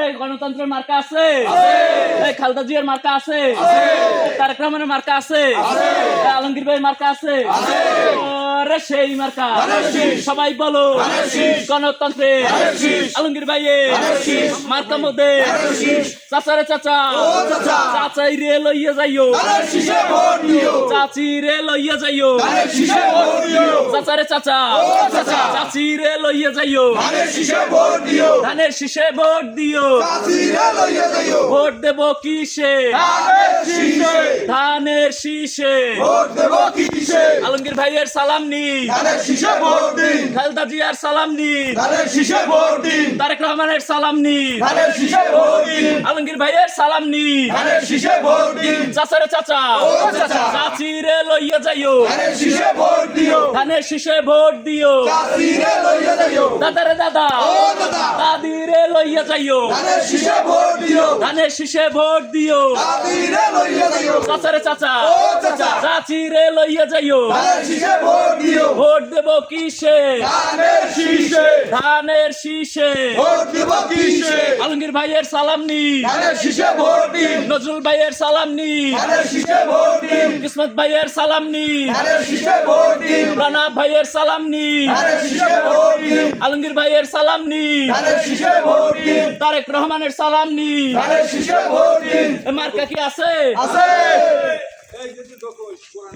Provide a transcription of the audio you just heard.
এই গণতন্ত্রের মার্কা আছে, এই খালেদা জিয়ার মার্কা আছে, তারেক রহমানের মার্কা আছে, আলমগীর ভাইয়ের মার্কা আছে, আরে সেই মার্কা সবাই বলো গণতন্ত্রে আলমগীর ভাইয়ের মার্কা মধ্যে চাচারে চাচা চাচাই রে লইয়া যাইও, চাচি রে লইয়া যাইও, চাচারে চাচা চাচি রে লইয়া যাইও, ধানের শীষে ভোট দিও, ভোট দেব কিসে ধানের শীষে, আলমগীর ভাইয়ের সালাম নি, খালেদা জিয়ার সালাম নি, তারেক রহমানের সালাম নি, আলমগীর ভাইয়ের সালাম নি, চাচারে চাচা চাচি রে লইয়া যাইও, ধানের শীষে ভোট দিও, দাদারে দাদা দাদি রে লইয়া যাইও, ধানের শীষে ভোট দিও, চাচারে চাচা চাচি রে লইয়া যাইও, ভোট দেব কিসে ধানের শীষে, আলমগীর ভাইয়ের সালাম নি, নজরুল ভাইয়ের সালাম নি, কিসমত ভাইয়ের সালাম নি, রানা ভাইয়ের সালাম নি, আলমগীর ভাইয়ের সালাম নি, তারেক রহমানের সালাম নি, মার্কা কি আছে?